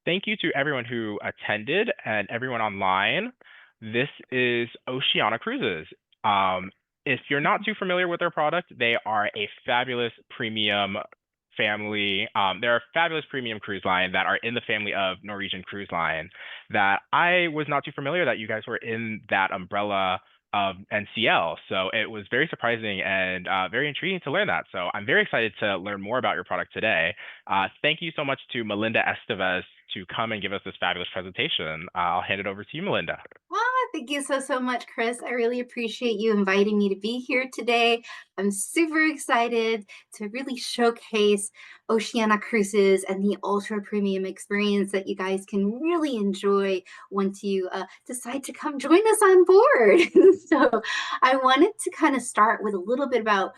thank you to everyone who attended and everyone online. This is Oceania Cruises. Um, if you're not too familiar with their product, they are a fabulous premium family. They're a fabulous premium cruise line that are in the family of Norwegian Cruise Line. That I was not too familiar that you guys were in that umbrella of NCL. So it was very surprising and very intriguing to learn that. So I'm very excited to learn more about your product today. Thank you so much to Malinda Estevez to come and give us this fabulous presentation. I'll hand it over to you, Malinda. Thank you so much, Chris. I really appreciate you inviting me to be here today. I'm super excited to really showcase Oceania Cruises and the ultra premium experience that you guys can really enjoy once you decide to come join us on board. So, I wanted to kind of start with a little bit about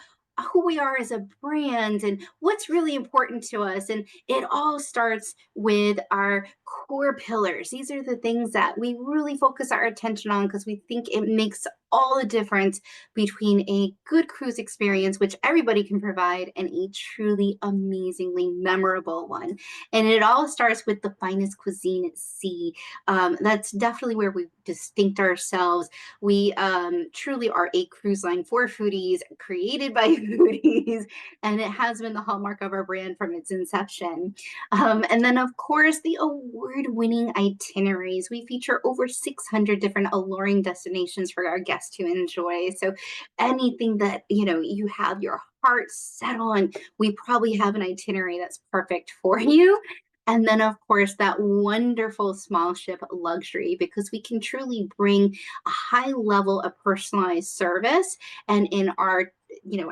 who we are as a brand and what's really important to us. And it all starts with our core pillars. These are the things that we really focus our attention on because we think it makes all the difference between a good cruise experience, which everybody can provide, and a truly amazingly memorable one. And it all starts with the finest cuisine at sea. That's definitely where we distinct ourselves. We truly are a cruise line for foodies, created by foodies, and it has been the hallmark of our brand from its inception. And then, of course, the award winning itineraries. We feature over 600 different alluring destinations for our guests to enjoy. So, anything that you have your heart set on, we probably have an itinerary that's perfect for you. And then, of course, that wonderful small ship luxury, because we can truly bring a high level of personalized service. And in our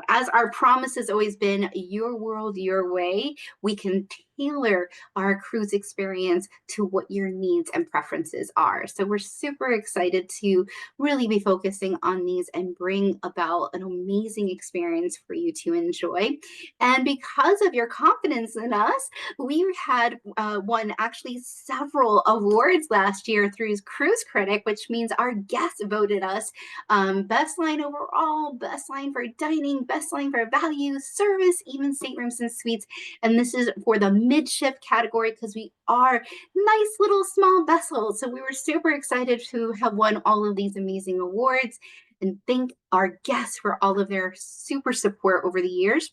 as our promise has always been, your world, your way, we can tailor our cruise experience to what your needs and preferences are. So we're super excited to really be focusing on these and bring about an amazing experience for you to enjoy. And because of your confidence in us, we had won actually several awards last year through Cruise Critic, which means our guests voted us best line overall, best line for dining, best line for value, service, even staterooms and suites. And this is for the midship category because we are nice little small vessels. So we were super excited to have won all of these amazing awards and thank our guests for all of their super support over the years.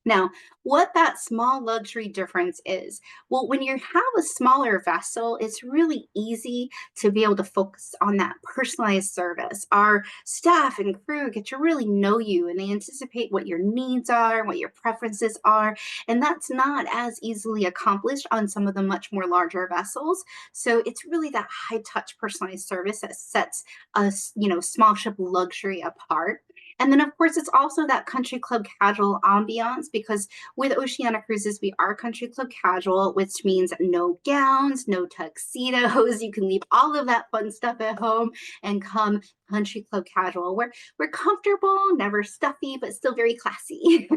Now, what that small luxury difference is, well, when you have a smaller vessel, it's really easy to be able to focus on that personalized service. Our staff and crew get to really know you and they anticipate what your needs are, what your preferences are. And that's not as easily accomplished on some of the much more larger vessels. So it's really that high touch personalized service that sets us, small ship luxury apart. And then, of course, it's also that country club casual ambiance because with Oceania Cruises, we are country club casual, which means no gowns, no tuxedos. You can leave all of that fun stuff at home and come country club casual. We're comfortable, never stuffy, but still very classy.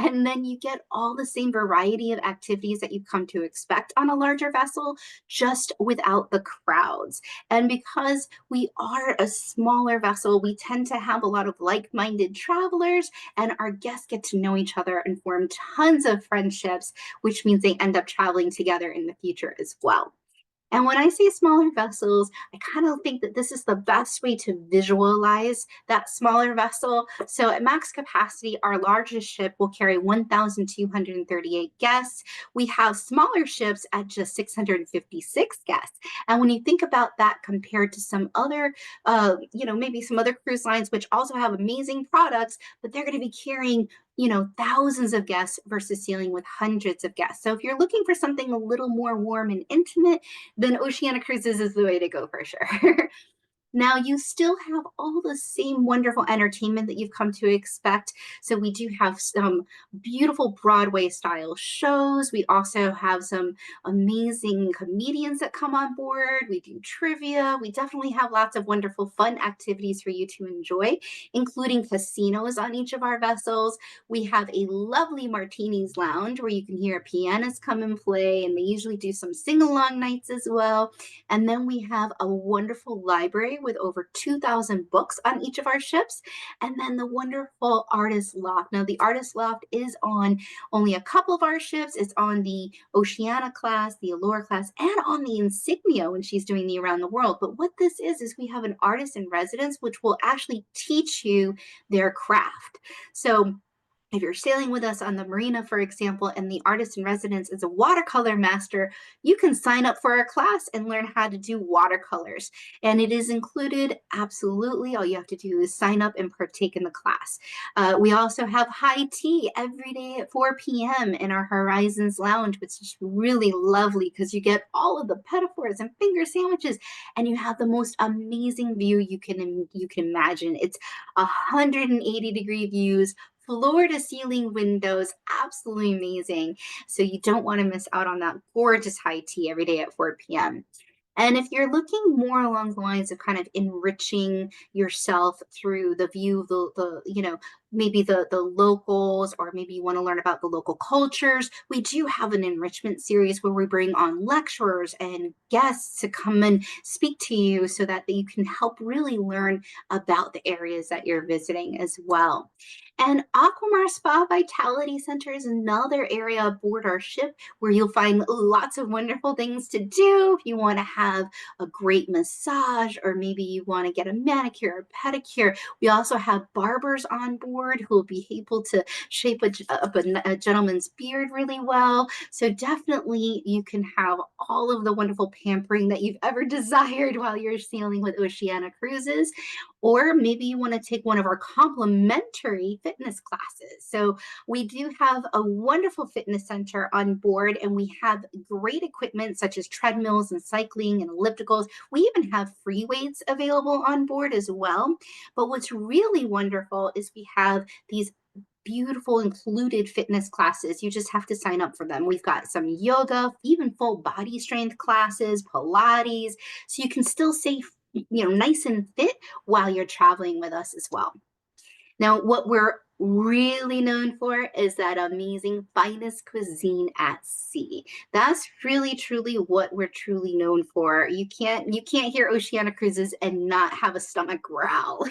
And then you get all the same variety of activities that you come to expect on a larger vessel, just without the crowds. And because we are a smaller vessel, we tend to have a lot of like minded travelers, and our guests get to know each other and form tons of friendships, which means they end up traveling together in the future as well. And when I say smaller vessels, I kind of think that this is the best way to visualize that smaller vessel. So at max capacity, our largest ship will carry 1,238 guests. We have smaller ships at just 656 guests. And when you think about that compared to some other, maybe some other cruise lines, which also have amazing products, but they're going to be carrying thousands of guests versus dealing with hundreds of guests. So if you're looking for something a little more warm and intimate, then Oceania Cruises is the way to go for sure. Now, you still have all the same wonderful entertainment that you've come to expect. So, we do have some beautiful Broadway style shows. We also have some amazing comedians that come on board. We do trivia. We definitely have lots of wonderful, fun activities for you to enjoy, including casinos on each of our vessels. We have a lovely martinis lounge where you can hear a pianist come and play, and they usually do some sing along nights as well. And then we have a wonderful library library with over 2,000 books on each of our ships. And then the wonderful Artist Loft. Now, the Artist Loft is on only a couple of our ships. It's on the Oceania class, the Allure class, and on the Insignia when she's doing the Around the World. But what this is we have an artist in residence, which will actually teach you their craft. So if you're sailing with us on the marina, for example, and the artist in residence is a watercolor master, you can sign up for our class and learn how to do watercolors. And it is included, absolutely. All you have to do is sign up and partake in the class. We also have high tea every day at 4 p.m. in our Horizons Lounge, which is really lovely because you get all of the pedophores and finger sandwiches, and you have the most amazing view you can imagine. It's 180-degree views, floor to ceiling windows, absolutely amazing. So you don't want to miss out on that gorgeous high tea every day at 4 p.m. And if you're looking more along the lines of kind of enriching yourself through the view of maybe the locals, or maybe you want to learn about the local cultures, we do have an enrichment series where we bring on lecturers and guests to come and speak to you so that you can help really learn about the areas that you're visiting as well. And Aquamar Spa Vitality Center is another area aboard our ship where you'll find lots of wonderful things to do. If you want to have a great massage, or maybe you want to get a manicure or pedicure, we also have barbers on board who will be able to shape a gentleman's beard really well. So definitely you can have all of the wonderful pampering that you've ever desired while you're sailing with Oceania Cruises. Or maybe you want to take one of our complimentary fitness classes. So we do have a wonderful fitness center on board, and we have great equipment such as treadmills and cycling and ellipticals. We even have free weights available on board as well. But what's really wonderful is we have these beautiful included fitness classes. You just have to sign up for them. We've got some yoga, even full body strength classes, Pilates, so you can still stay nice and fit while you're traveling with us as well. Now, what we're really known for is that amazing finest cuisine at sea. That's really truly what we're truly known for. You can't hear Oceania Cruises and not have a stomach growl,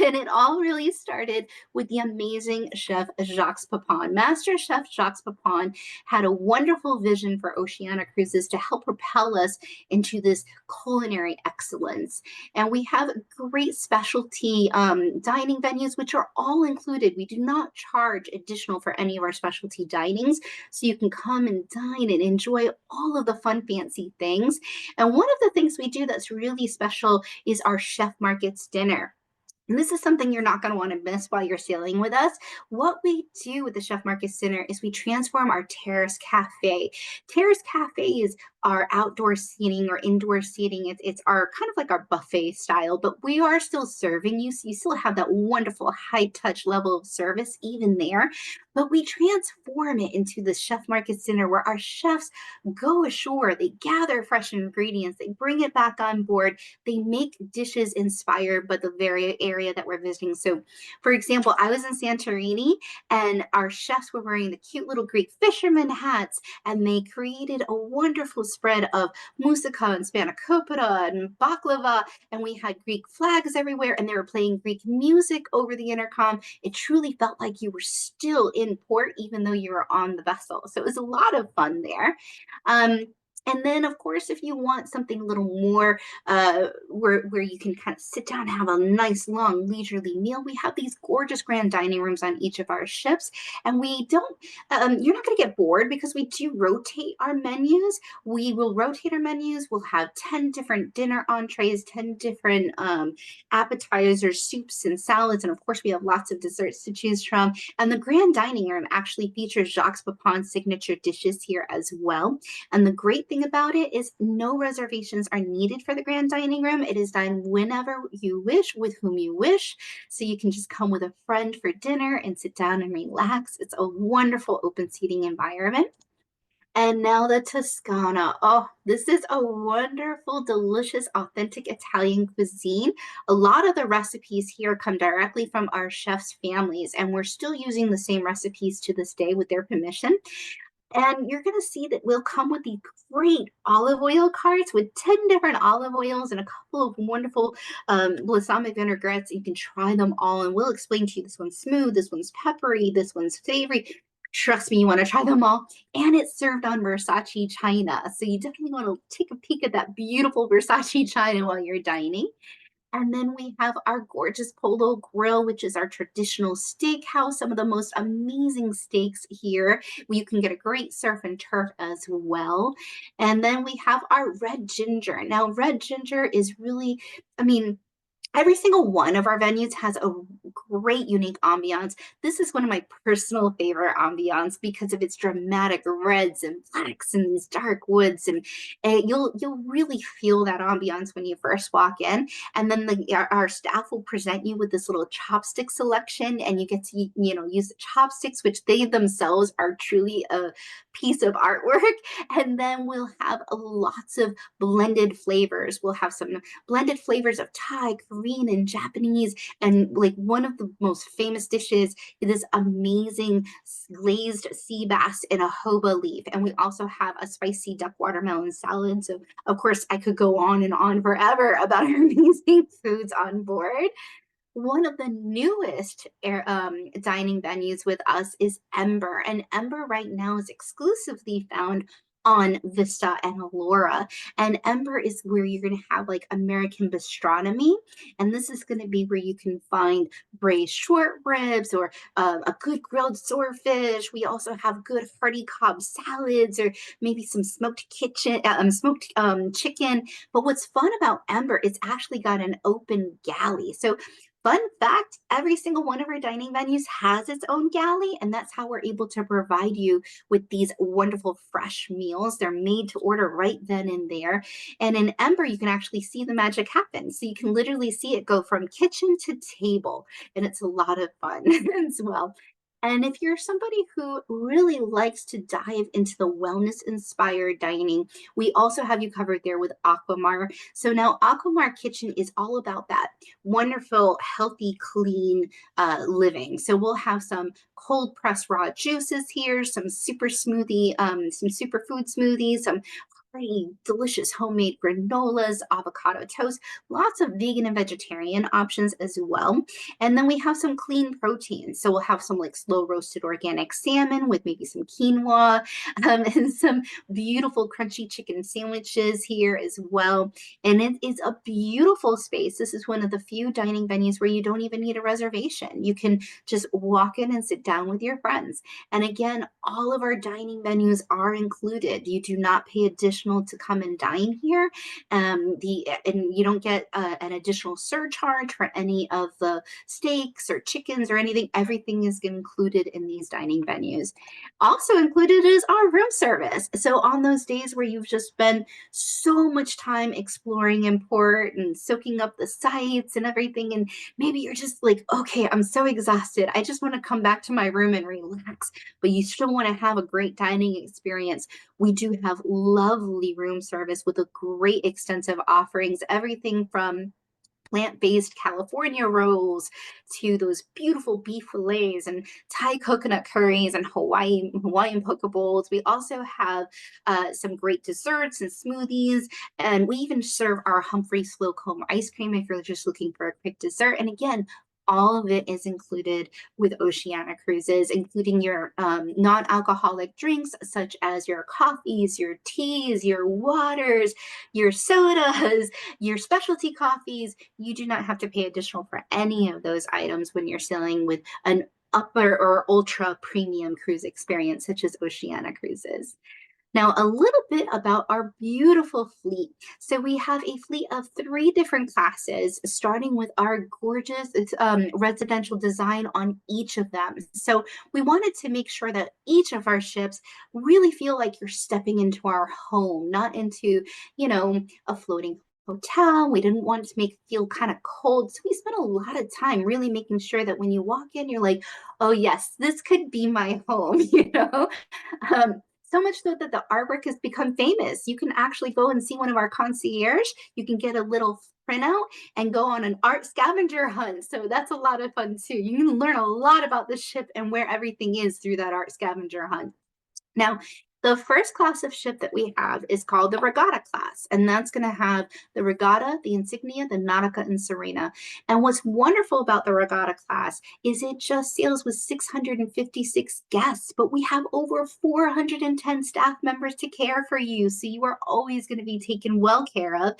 And it all really started with the amazing chef Jacques Pepin. Master Chef Jacques Pepin had a wonderful vision for Oceania Cruises to help propel us into this culinary excellence. And we have great specialty dining venues, which are all included. We do not charge additional for any of our specialty dinings. So you can come and dine and enjoy all of the fun, fancy things. And one of the things we do that's really special is our Chef Markets dinner. And this is something you're not going to want to miss while you're sailing with us. What we do with the Chef Markets Dinner is we transform our Terrace Cafe. Terrace Cafe is our outdoor seating or indoor seating. It's our kind of like our buffet style, but we are still serving you. So you still have that wonderful high touch level of service even there. But we transform it into the Chef Markets Dinner where our chefs go ashore. They gather fresh ingredients. They bring it back on board. They make dishes inspired by the very area that we're visiting. So, for example, I was in Santorini and our chefs were wearing the cute little Greek fisherman hats, and they created a wonderful spread of moussaka and spanakopita and baklava, and we had Greek flags everywhere, and they were playing Greek music over the intercom. It truly felt like you were still in port, even though you were on the vessel. So it was a lot of fun there. And then, of course, if you want something a little more where you can kind of sit down and have a nice, long, leisurely meal, we have these gorgeous grand dining rooms on each of our ships. And we don't, you're not going to get bored because we do rotate our menus. We will rotate our menus. We'll have 10 different dinner entrees, 10 different appetizers, soups, and salads. And of course, we have lots of desserts to choose from. And the grand dining room actually features Jacques Pepin's signature dishes here as well. And the great thing about it is no reservations are needed for the grand dining room. It is done whenever you wish, with whom you wish. So you can just come with a friend for dinner and sit down and relax. It's a wonderful open seating environment. And now the Toscana. Oh, this is a wonderful, delicious, authentic Italian cuisine. A lot of the recipes here come directly from our chefs' families, and we're still using the same recipes to this day with their permission. And you're going to see that we'll come with these great olive oil carts with 10 different olive oils and a couple of wonderful balsamic vinaigrettes. You can try them all, and we'll explain to you this one's smooth, this one's peppery, this one's savory. Trust me, you want to try them all. And it's served on Versace china. So you definitely want to take a peek at that beautiful Versace china while you're dining. And then we have our gorgeous Polo Grill, which is our traditional steakhouse. Some of the most amazing steaks here. You can get a great surf and turf as well. And then we have our red ginger. Now, red ginger is really, I mean, every single one of our venues has a great unique ambiance. This is one of my personal favorite ambiance because of its dramatic reds and blacks and these dark woods, and you'll really feel that ambiance when you first walk in. And then our staff will present you with this little chopstick selection, and you get to use the chopsticks, which they themselves are truly a piece of artwork. And then we'll have lots of blended flavors. We'll have some blended flavors of Thai, Korean, and Japanese. And like one of the most famous dishes is this amazing glazed sea bass in a jojoba leaf. And we also have a spicy duck watermelon salad. So, of course, I could go on and on forever about our amazing foods on board. One of the newest dining venues with us is Ember, and Ember right now is exclusively found on Vista and Alora. And Ember is where you're going to have like American gastronomy, and this is going to be where you can find braised short ribs or a good grilled swordfish. We also have good hearty Cobb salads, or maybe some smoked chicken. But what's fun about Ember, it's actually got an open galley. So fun fact, every single one of our dining venues has its own galley, and that's how we're able to provide you with these wonderful fresh meals. They're made to order right then and there. And in Ember, you can actually see the magic happen. So you can literally see it go from kitchen to table, and it's a lot of fun as well. And if you're somebody who really likes to dive into the wellness inspired dining, we also have you covered there with Aquamar. So now Aquamar Kitchen is all about that wonderful, healthy, clean living. So we'll have some cold pressed raw juices here, some superfood smoothies, some pretty delicious homemade granolas, avocado toast, lots of vegan and vegetarian options as well. And then we have some clean proteins. So we'll have some like slow roasted organic salmon with maybe some quinoa, and some beautiful crunchy chicken sandwiches here as well. And it is a beautiful space. This is one of the few dining venues where you don't even need a reservation. You can just walk in and sit down with your friends. And again, all of our dining venues are included. You do not pay additional to come and dine here. And you don't get an additional surcharge for any of the steaks or chickens or anything. Everything is included in these dining venues. Also included is our room service. So on those days where you've just spent so much time exploring import and soaking up the sights and everything, and maybe you're just like, okay, I'm so exhausted, I just want to come back to my room and relax, but you still want to have a great dining experience, we do have lovely room service with a great extensive offerings, everything from plant-based California rolls to those beautiful beef fillets and Thai coconut curries and Hawaiian poke bowls. We also have some great desserts and smoothies, and we even serve our Humphrey slow comb ice cream if you're just looking for a quick dessert. And again, all of it is included with Oceania Cruises, including your non-alcoholic drinks such as your coffees, your teas, your waters, your sodas, your specialty coffees. You do not have to pay additional for any of those items when you're sailing with an upper or ultra premium cruise experience such as Oceania Cruises. Now, a little bit about our beautiful fleet. So we have a fleet of 3 different classes, starting with our gorgeous residential design on each of them. So we wanted to make sure that each of our ships really feel like you're stepping into our home, not into, a floating hotel. We didn't want to make it feel kind of cold. So we spent a lot of time really making sure that when you walk in, you're like, oh yes, this could be my home, so much so that the artwork has become famous. You can actually go and see one of our concierge. You can get a little printout and go on an art scavenger hunt. So that's a lot of fun too. You can learn a lot about the ship and where everything is through that art scavenger hunt. Now, the first class of ship that we have is called the Regatta class, and that's going to have the Regatta, the Insignia, the Nautica, and Serena. And what's wonderful about the Regatta class is it just sails with 656 guests, but we have over 410 staff members to care for you, so you are always going to be taken well care of.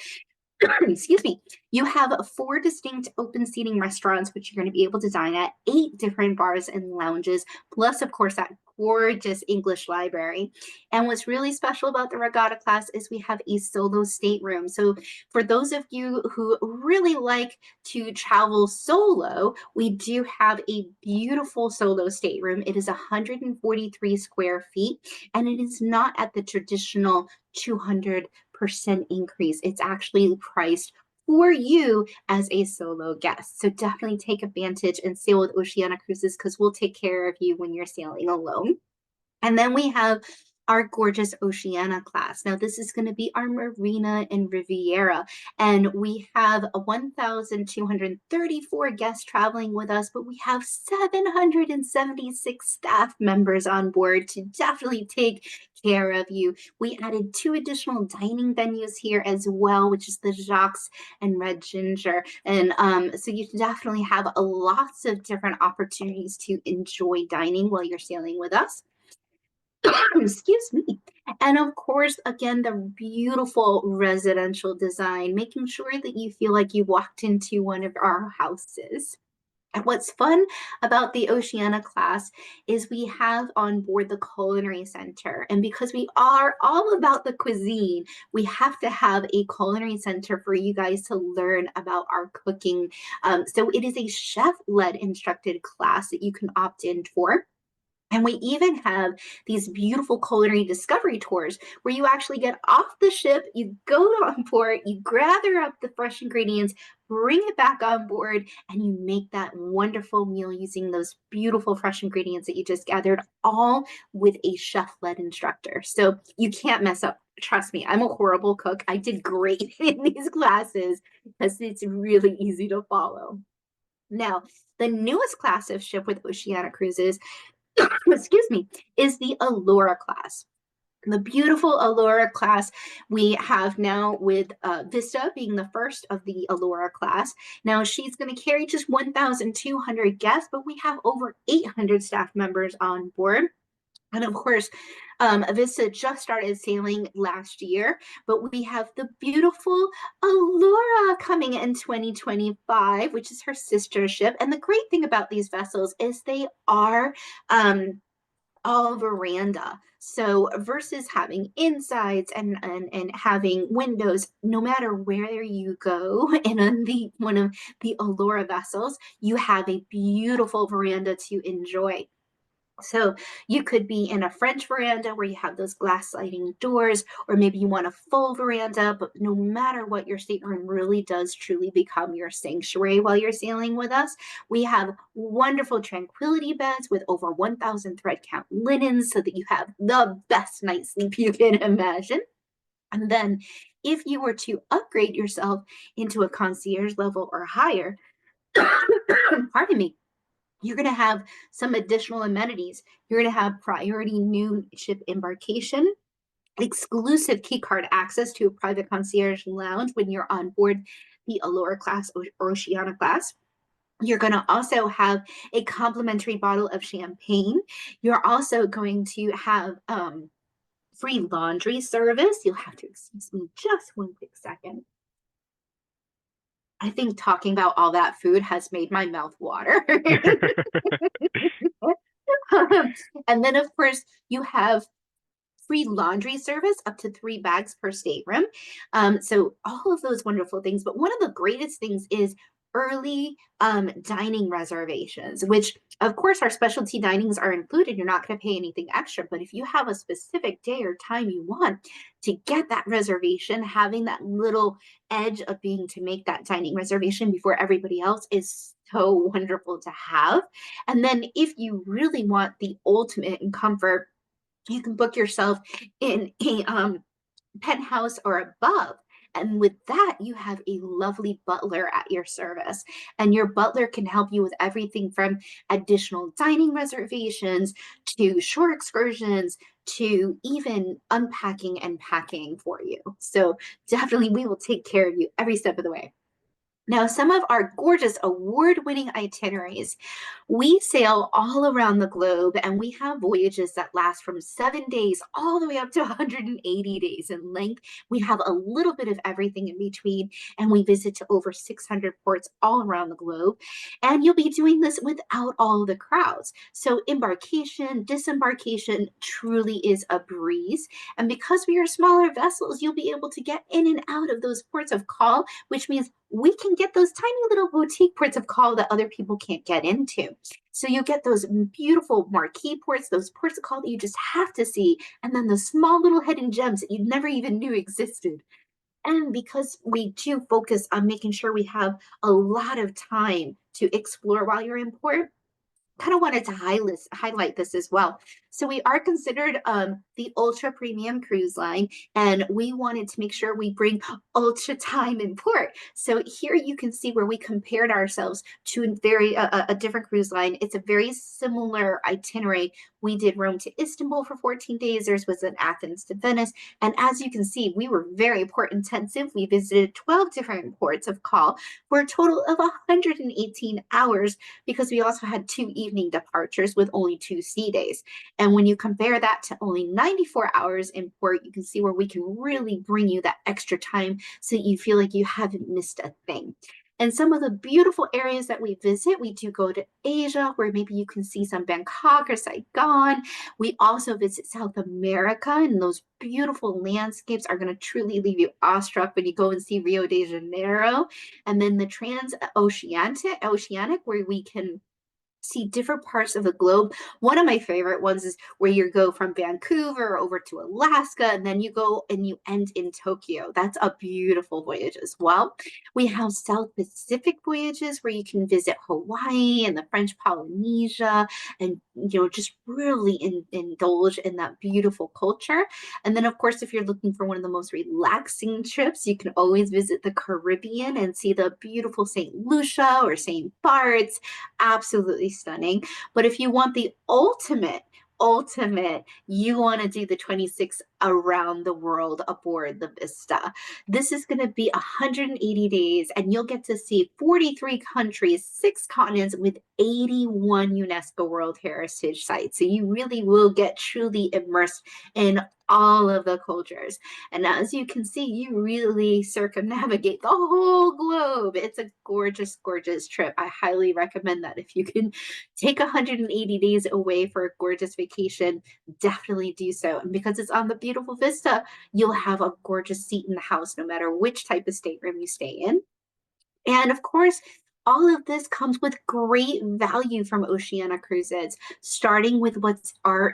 Excuse me, you have four distinct open seating restaurants, which you're going to be able to dine at, eight different bars and lounges, plus, of course, that gorgeous English library. And what's really special about the Regatta class is we have a solo stateroom. So, for those of you who really like to travel solo, we do have a beautiful solo stateroom. It is 143 square feet, and it is not at the traditional 200% increase. It's actually priced for you as a solo guest. So definitely take advantage and sail with Oceania Cruises because we'll take care of you when you're sailing alone. And then we have our gorgeous Oceania class. Now, this is going to be our Marina and Riviera. And we have 1,234 guests traveling with us, but we have 776 staff members on board to definitely take care of you. We added two additional dining venues here as well, which is the Jacques and Red Ginger. And so you definitely have lots of different opportunities to enjoy dining while you're sailing with us. Excuse me. And of course, again, the beautiful residential design, making sure that you feel like you walked into one of our houses. And what's fun about the Oceania class is we have on board the Culinary Center. And because we are all about the cuisine, we have to have a culinary center for you guys to learn about our cooking. So it is a chef-led instructed class that you can opt in for. And we even have these beautiful culinary discovery tours where you actually get off the ship, you go on board, you gather up the fresh ingredients, bring it back on board, and you make that wonderful meal using those beautiful fresh ingredients that you just gathered, all with a chef-led instructor. So you can't mess up. Trust me, I'm a horrible cook. I did great in these classes because it's really easy to follow. Now, the newest class of ship with Oceania Cruises excuse me, is the Allura class. The beautiful Allura class we have now with Vista being the first of the Allura class. Now she's going to carry just 1,200 guests, but we have over 800 staff members on board. And of course, Vista just started sailing last year, but we have the beautiful Allura coming in 2025, which is her sister ship. And the great thing about these vessels is they are all veranda. So versus having insides and having windows, no matter where you go, and on the one of the Allura vessels, you have a beautiful veranda to enjoy. So you could be in a French veranda where you have those glass sliding doors, or maybe you want a full veranda, but no matter what, your stateroom really does truly become your sanctuary while you're sailing with us. We have wonderful tranquility beds with over 1,000 thread count linens so that you have the best night's sleep you can imagine. And then if you were to upgrade yourself into a concierge level or higher, pardon me, you're going to have some additional amenities. You're going to have priority new ship embarkation, exclusive key card access to a private concierge lounge when you're on board the Allura class or Oceania class. You're going to also have a complimentary bottle of champagne. You're also going to have free laundry service. You'll have to excuse me just one quick second. I think talking about all that food has made my mouth water. And then, of course, you have free laundry service up to 3 bags per stateroom. So all of those wonderful things. But one of the greatest things is early dining reservations, which of course our specialty dinings are included. You're not going to pay anything extra, but if you have a specific day or time you want to get that reservation, having that little edge of being to make that dining reservation before everybody else is so wonderful to have. And then if you really want the ultimate in comfort, you can book yourself in a penthouse or above. And with that, you have a lovely butler at your service. And your butler can help you with everything from additional dining reservations to shore excursions to even unpacking and packing for you. So definitely we will take care of you every step of the way. Now, some of our gorgeous award-winning itineraries, we sail all around the globe and we have voyages that last from 7 days all the way up to 180 days in length. We have a little bit of everything in between, and we visit to over 600 ports all around the globe. And you'll be doing this without all the crowds. So embarkation, disembarkation truly is a breeze. And because we are smaller vessels, you'll be able to get in and out of those ports of call, which means we can get those tiny little boutique ports of call that other people can't get into. So you get those beautiful marquee ports, those ports of call that you just have to see, and then the small little hidden gems that you never even knew existed. And because we do focus on making sure we have a lot of time to explore while you're in port, kind of wanted to highlight this as well. So we are considered the ultra premium cruise line, and we wanted to make sure we bring ultra time in port. So here you can see where we compared ourselves to a different cruise line. It's a very similar itinerary. We did Rome to Istanbul for 14 days. Theirs was in Athens to Venice. And as you can see, we were very port intensive. We visited 12 different ports of call for a total of 118 hours because we also had 2 evening departures with only 2 sea days. And when you compare that to only 94 hours in port, you can see where we can really bring you that extra time so that you feel like you haven't missed a thing. And some of the beautiful areas that we visit, we do go to Asia, where maybe you can see some Bangkok or Saigon. We also visit South America, and those beautiful landscapes are going to truly leave you awestruck when you go and see Rio de Janeiro. And then the oceanic, where we can see different parts of the globe. One of my favorite ones is where you go from Vancouver over to Alaska, and then you go and you end in Tokyo. That's a beautiful voyage as well. We have South Pacific voyages where you can visit Hawaii and the French Polynesia and just really indulge in that beautiful culture. And then of course, if you're looking for one of the most relaxing trips, you can always visit the Caribbean and see the beautiful St. Lucia or St. Bart's. Absolutely stunning. But if you want the ultimate, you want to do the 26 around the world aboard the Vista. This is going to be 180 days, and you'll get to see 43 countries, 6 continents with 81 UNESCO World Heritage sites. So you really will get truly immersed in all of the cultures. And as you can see, you really circumnavigate the whole globe. It's a gorgeous, gorgeous trip. I highly recommend that. If you can take 180 days away for a gorgeous vacation, definitely do so. And because it's on the beautiful Vista, you'll have a gorgeous seat in the house, no matter which type of stateroom you stay in. And of course, all of this comes with great value from Oceania Cruises, starting with what's our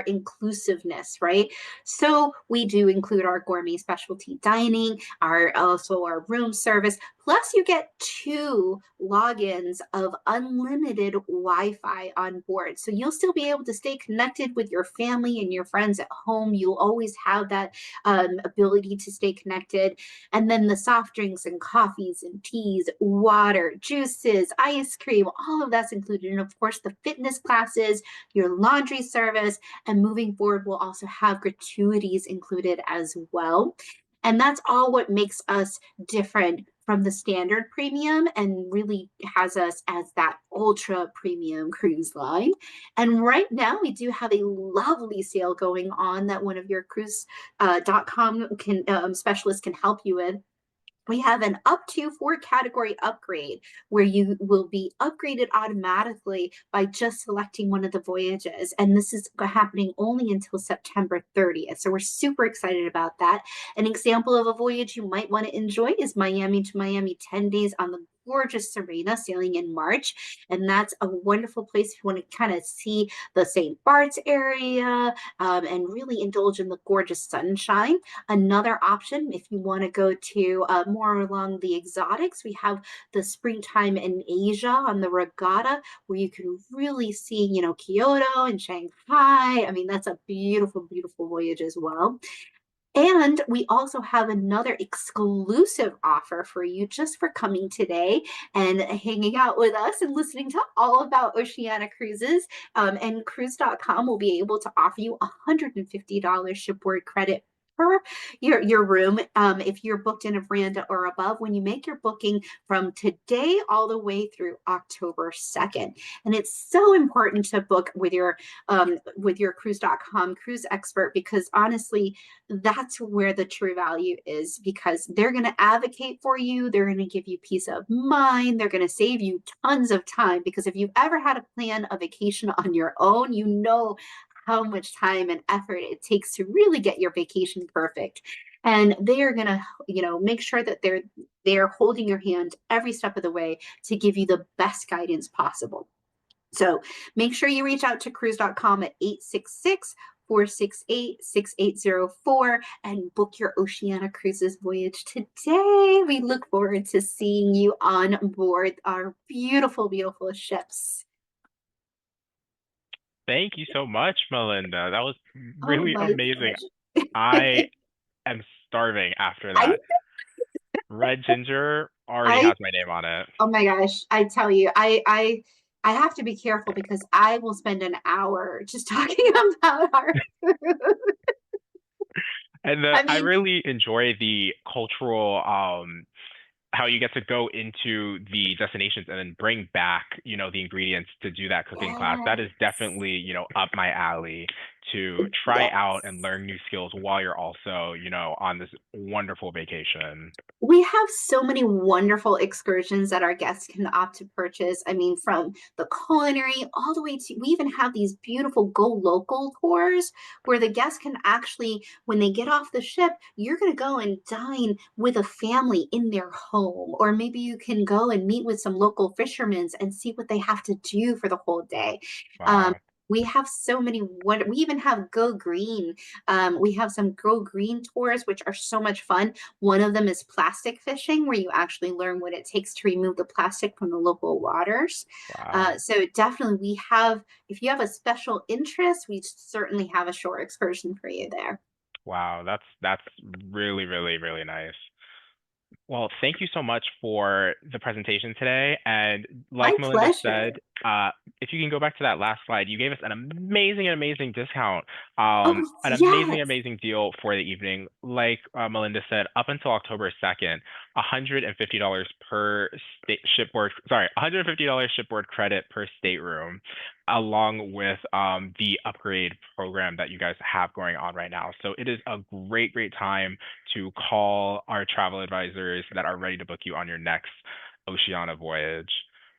inclusiveness, right? So we do include our gourmet specialty dining, our room service. Plus, you get 2 logins of unlimited Wi-Fi on board. So you'll still be able to stay connected with your family and your friends at home. You'll always have that ability to stay connected. And then the soft drinks and coffees and teas, water, juices, ice cream, all of that's included. And of course, the fitness classes, your laundry service, and moving forward, we'll also have gratuities included as well. And that's all what makes us different from the standard premium and really has us as that ultra premium cruise line. And right now we do have a lovely sale going on that one of your cruise.com specialists can help you with. We have an up to 4 category upgrade where you will be upgraded automatically by just selecting one of the voyages. And this is happening only until September 30th. So we're super excited about that. An example of a voyage you might want to enjoy is Miami to Miami, 10 days on the gorgeous Serena, sailing in March. And that's a wonderful place if you want to kind of see the St. Bart's area and really indulge in the gorgeous sunshine. Another option, if you want to go to more along the exotics, we have the springtime in Asia on the Regatta, where you can really see, Kyoto and Shanghai. I mean, that's a beautiful, beautiful voyage as well. And we also have another exclusive offer for you just for coming today and hanging out with us and listening to all about Oceania Cruises. And cruise.com will be able to offer you $150 shipboard credit per your room if you're booked in a veranda or above when you make your booking from today all the way through October 2nd. And it's so important to book with your cruise.com cruise expert because honestly that's where the true value is because they're going to advocate for you. They're going to give you peace of mind. They're going to save you tons of time because if you've ever had to plan a vacation on your own, you know how much time and effort it takes to really get your vacation perfect. And they are going to, make sure that they're holding your hand every step of the way to give you the best guidance possible. So make sure you reach out to cruise.com at 866-468-6804 and book your Oceania Cruises voyage today. We look forward to seeing you on board our beautiful, beautiful ships. Thank you so much, Melinda. That was Oh, really my amazing. I pleasure. am starving after I, that. Red Ginger already I, has my name on it. oh my gosh, I tell you, I have to be careful because I will spend an hour just talking about our food. And I I mean, really enjoy the cultural how you get to go into the destinations and then bring back, the ingredients to do that cooking class. That is yes, definitely, up my alley to try out and yes. learn new skills while you're also, on this wonderful vacation. We have so many wonderful excursions that our guests can opt to purchase. I mean, from the culinary all the way to, we even have these beautiful go local tours where the guests can actually, when they get off the ship, you're going to go and dine with a family in their home. Or maybe you can go and meet with some local fishermen and see what they have to do for the whole day. Um, Wow. we have so many, we even have Go Green. We have some Go Green tours, which are so much fun. One of them is plastic fishing, where you actually learn what it takes to remove the plastic from the local waters. Wow. So definitely, we have. If you have a special interest, we certainly have a shore excursion for you there. Wow. That's really, really, really nice. Well, thank you so much for the presentation today. And My like Melinda said, pleasure. if you can go back to that last slide, you gave us an amazing, amazing discount, Oh an amazing, yes. amazing deal for the evening. Like Melinda said, up until October 2nd, $150 per state shipboard, sorry, $150 shipboard credit per stateroom, along with the upgrade program that you guys have going on right now. So it is a great, great time to call our travel advisors that are ready to book you on your next Oceania voyage.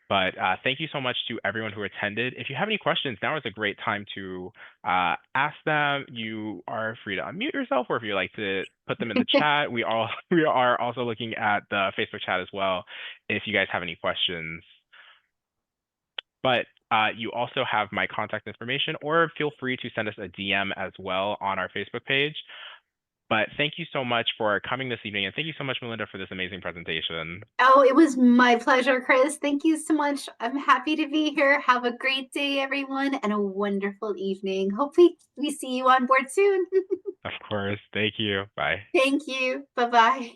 But thank you so much to everyone who attended. If you have any questions, now is a great time to ask them. You are free to unmute yourself, or if you like to put them in the chat. We are also looking at the Facebook chat as well. If you guys have any questions, but you also have my contact information, or feel free to send us a DM as well on our Facebook page. But thank you so much for coming this evening, and thank you so much, Melinda, for this amazing presentation. Oh, it was my pleasure, Chris. Thank you so much. I'm happy to be here. Have a great day, everyone, and a wonderful evening. Hopefully, we see you on board soon. Of course. Thank you. Bye. Thank you. Bye bye.